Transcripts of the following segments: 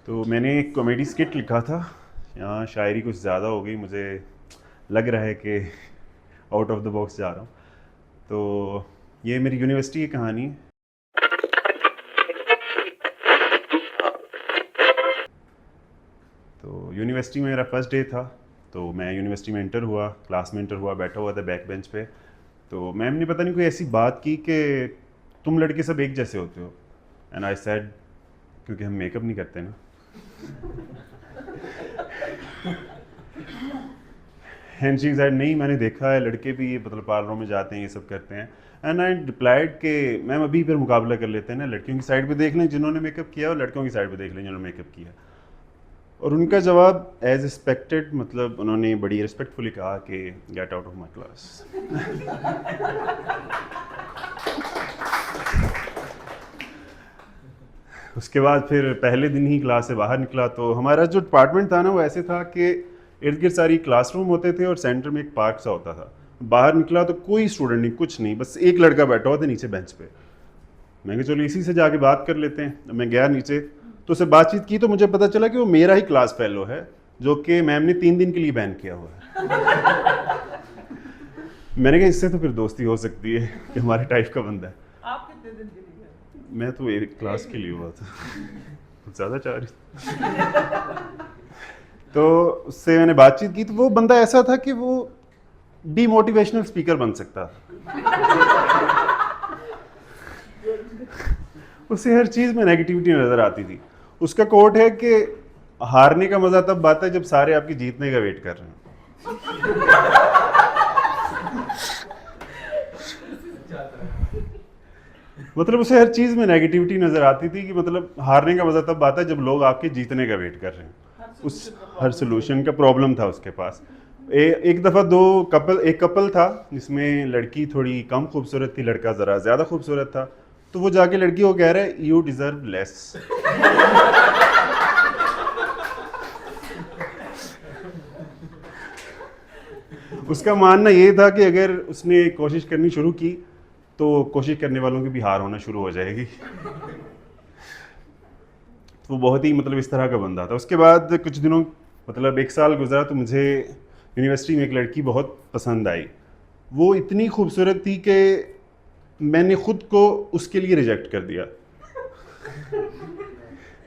तो मैंने एक कॉमेडी स्किट लिखा था। यहाँ शायरी कुछ ज़्यादा हो गई, मुझे लग रहा है कि आउट ऑफ द बॉक्स जा रहा हूँ। तो ये मेरी यूनिवर्सिटी की कहानी है। तो यूनिवर्सिटी में मेरा फर्स्ट डे था। तो मैं यूनिवर्सिटी में इंटर हुआ, क्लास में इंटर हुआ, बैठा हुआ था बैक बेंच पे। तो मैम ने पता नहीं कोई ऐसी बात की कि तुम लड़के सब एक जैसे होते हो। एंड आई सेड, क्योंकि हम मेकअप नहीं करते ना। एंड शी सेड, नहीं मैंने देखा है लड़के भी ये मतलब पार्लरों में जाते हैं, ये सब करते हैं। एंड आई रिप्लाइड कि मैम अभी फिर मुकाबला कर लेते हैं ना, लड़कियों की साइड पे देख लें जिन्होंने मेकअप किया और लड़कियों की साइड पे देख लें जिन्होंने मेकअप किया। और उनका जवाब एज एक्सपेक्टेड, मतलब उन्होंने बड़ी रिस्पेक्टफुली कहा कि get out of my class. उसके बाद फिर पहले दिन ही क्लास से बाहर निकला तो हमारा जो डिपार्टमेंट था ना वो ऐसे था कि इर्द गिर्द सारी क्लासरूम होते थे और सेंटर में एक पार्क सा होता था। बाहर निकला तो कोई स्टूडेंट नहीं, कुछ नहीं, बस एक लड़का बैठा हुआ था नीचे बेंच पे। मैं कहा चलो इसी से जाके बात कर लेते हैं। मैं गया नीचे तो उससे बातचीत की तो मुझे पता चला कि वो मेरा ही क्लास फेलो है, जो कि मैम ने 3 दिन के लिए बैन किया हुआ है। मैंने कहा इससे तो फिर दोस्ती हो सकती है कि हमारे टाइप का बंदा है। आप कितने दिन के लिए गए? मैं तो एक क्लास के लिए हुआ था, कुछ ज़्यादा चाह रही। तो उससे मैंने बातचीत की तो वो बंदा ऐसा था कि वो डीमोटिवेशनल स्पीकर बन सकता था। उसे हर चीज़ में नेगेटिविटी नज़र आती थी। उसका कोट है कि हारने का मज़ा तब आता है जब सारे आपकी जीतने का वेट कर रहे हैं। मतलब उसे हर चीज़ में नेगेटिविटी नज़र आती थी कि मतलब हारने का मज़ा तब आता है जब लोग आपके जीतने का वेट कर रहे हैं। उस हर सोल्यूशन का प्रॉब्लम था उसके पास। एक दफ़ा एक कपल था जिसमें लड़की थोड़ी कम खूबसूरत थी, लड़का ज़रा ज़्यादा खूबसूरत था। तो वो जाके लड़की को कह रहा है यू डिज़र्व लेस। उसका मानना ये था कि अगर उसने कोशिश करनी शुरू की तो कोशिश करने वालों की भी हार होना शुरू हो जाएगी। तो वो बहुत ही मतलब इस तरह का बंदा था। उसके बाद कुछ दिनों मतलब 1 साल गुजरा तो मुझे यूनिवर्सिटी में एक लड़की बहुत पसंद आई। वो इतनी खूबसूरत थी कि मैंने खुद को उसके लिए रिजेक्ट कर दिया।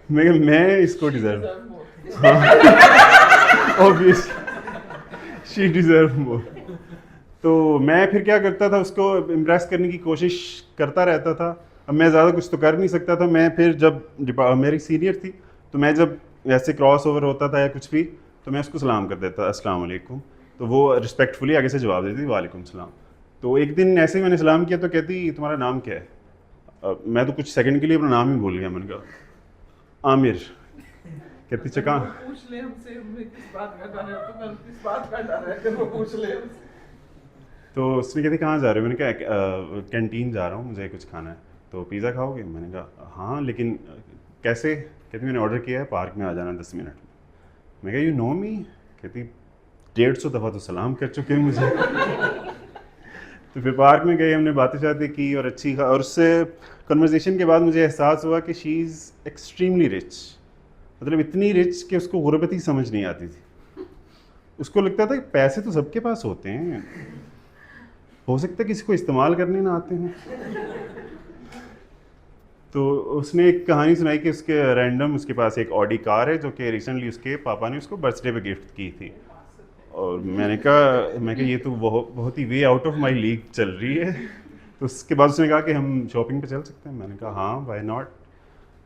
मैं इसको deserve, obvious she deserve more. तो मैं फिर क्या करता था, उसको इम्प्रेस करने की कोशिश करता रहता था। अब मैं ज़्यादा कुछ तो कर नहीं सकता था। मैं फिर जब मेरी सीनियर थी तो मैं जब वैसे क्रॉस ओवर होता था या कुछ भी तो मैं उसको सलाम कर देता, अस्सलाम वालेकुम। तो वो रिस्पेक्टफुली आगे से जवाब देती वालेकुम सलाम। तो एक दिन ऐसे ही मैंने सलाम किया तो कहती तुम्हारा नाम क्या है? मैं तो कुछ सेकंड के लिए अपना नाम ही भूल गया। मैंने कहा आमिर। कहती चका। वो पूछ ले हमसे हमें किस बात का डर है, तो कल किस बात का डर है, अगर वो पूछ ले हमसे। तो उसने कहती कहाँ जा रहे हो? मैंने कहा कैंटीन जा रहा हूँ, मुझे कुछ खाना है। तो पिज़्ज़ा खाओगे? मैंने कहा हाँ, लेकिन कैसे? कहती मैंने ऑर्डर किया है, पार्क में आ जाना 10 मिनट में। मैं कहा यू नो मी? कहती 150 दफ़ा तो सलाम कर चुके हैं मुझे। तो फिर पार्क में गए, हमने बातें शातें की और और उससे कन्वर्सेशन के बाद मुझे एहसास हुआ कि शी इज़ एक्सट्रीमली रिच। मतलब इतनी रिच कि उसको गुर्बत ही समझ नहीं आती थी। उसको लगता था कि पैसे तो सबके पास होते हैं, हो सकता है किसी को इस्तेमाल करने ना आते हैं। तो उसने एक कहानी सुनाई कि उसके रैंडम उसके पास एक ऑडी कार है जो कि रिसेंटली उसके पापा ने उसको बर्थडे पे गिफ्ट की थी। और मैं कहा ये तो बहुत बहुत ही way out of my league चल रही है। तो उसके बाद उसने कहा कि हम शॉपिंग पे चल सकते हैं। मैंने कहा हाँ व्हाई नॉट।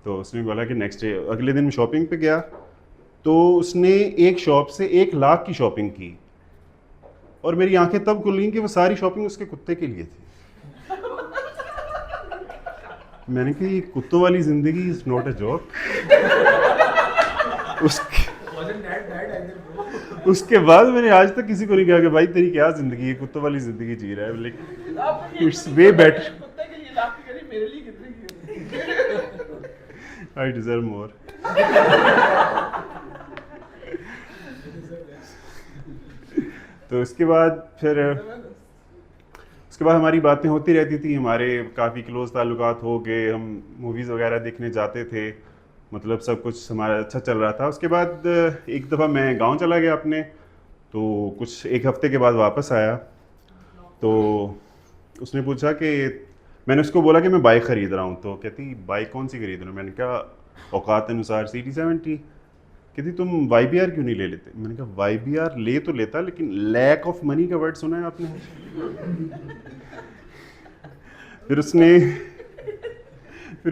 तो उसने बोला कि नेक्स्ट डे, अगले दिन मैं शॉपिंग पे गया तो उसने एक शॉप से 1 लाख की शॉपिंग की। और मेरी आंखें तब खुल गई कि वो सारी शॉपिंग उसके कुत्ते के लिए थी। मैंने कहा ये कुत्तों वाली जिंदगी इज नॉट अ जॉब। उसके उसके बाद मैंने आज तक किसी को नहीं कहा कि भाई तेरी क्या जिंदगी है, कुत्तों वाली जिंदगी जी रहा है। लाइक आपने ये इट्स वे बेटर, कुत्ते के लिए लाख की करी, मेरे लिए कितने की? I deserve more. तो उसके बाद हमारी बातें होती रहती थी, हमारे काफ़ी क्लोज ताल्लुकात हो गए, हम मूवीज़ वगैरह देखने जाते थे। मतलब सब कुछ हमारा अच्छा चल रहा था। उसके बाद एक दफ़ा मैं गांव चला गया अपने, तो कुछ एक हफ्ते के बाद वापस आया, तो उसने पूछा कि मैंने उसको बोला कि मैं बाइक ख़रीद रहा हूँ, तो कहती बाइक कौन सी खरीद रहा हूँ? मैंने कहा औकात अनुसार CT70। कहती तुम YBR क्यों नहीं ले लेते? मैंने कहा YBR ले तो लेता, लेकिन लैक ऑफ मनी का वर्ड सुना है आपने? फिर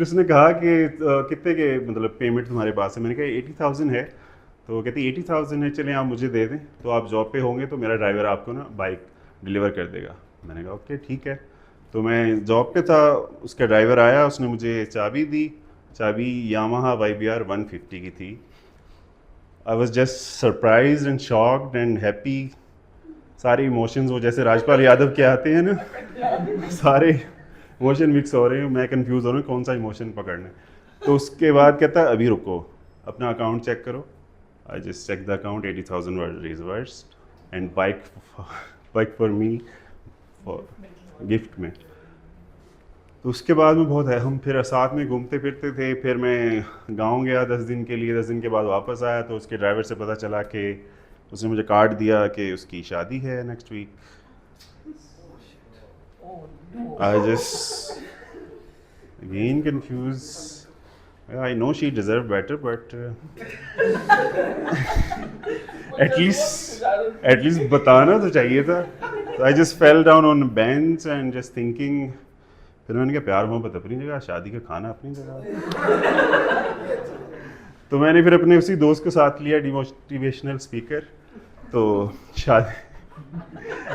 उसने कहा कि कितने के मतलब पेमेंट तुम्हारे पास है? मैंने कहा 80,000 है। तो कहती 80,000 है, चलें आप मुझे दे दें, तो आप जॉब पे होंगे तो मेरा ड्राइवर आपको ना बाइक डिलीवर कर देगा। मैंने कहा ओके ठीक है। तो मैं जॉब पे था, उसका ड्राइवर आया, उसने मुझे चाबी दी। चाबी यामाहा YBR 150 की थी। I was just surprise and shocked and happy. सारे इमोशंस वो जैसे राजपाल यादव के आते हैं ना, सारे इमोशन मिक्स हो रहे हैं, मैं कंफ्यूज हो रहा हूँ कौन सा इमोशन पकड़ना है। तो उसके बाद कहता है अभी रुको, अपना अकाउंट चेक करो। I just check the account, 80,000 were reversed and bike for me, for gift में। तो उसके बाद में बहुत है, हम फिर साथ में घूमते फिरते थे। फिर मैं गांव गया 10 दिन के लिए, 10 दिन के बाद वापस आया, तो उसके ड्राइवर से पता चला कि उसने मुझे कार्ड दिया कि उसकी शादी है next week. Oh no. I just again confused. I know she deserved better, but at least बताना तो चाहिए था. So I just fell down on a bench and just thinking. फिर मैंने कहा प्यार मोहब्बत अपनी जगह, शादी का खाना अपनी जगह. तो मैंने फिर अपने उसी दोस्त को साथ लिया, डिमोटिवेशनल स्पीकर. तो शादी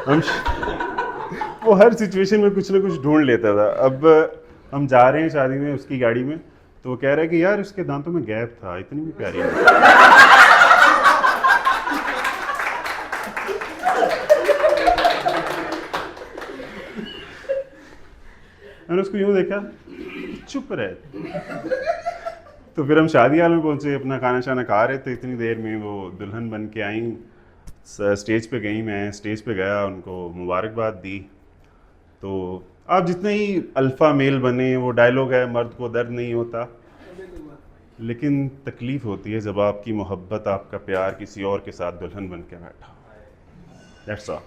हम वो हर सिचुएशन में कुछ ना कुछ ढूंढ लेता था. अब हम जा रहे हैं शादी में उसकी गाड़ी में, तो वो कह रहा है कि यार उसके दांतों में गैप था, इतनी भी प्यारी है. मैंने उसको यूं देखा, चुप रहे. तो फिर हम शादी हाल में पहुंचे, अपना खाना शाना खा रहे थे. इतनी देर में वो दुल्हन बन के आई, स्टेज पे गई. मैं स्टेज पे गया, उनको मुबारकबाद दी. तो आप जितने ही अल्फ़ा मेल बने, वो डायलॉग है मर्द को दर्द नहीं होता, लेकिन तकलीफ़ होती है जब आपकी मोहब्बत, आपका प्यार किसी और के साथ दुल्हन बन के बैठा. That's all.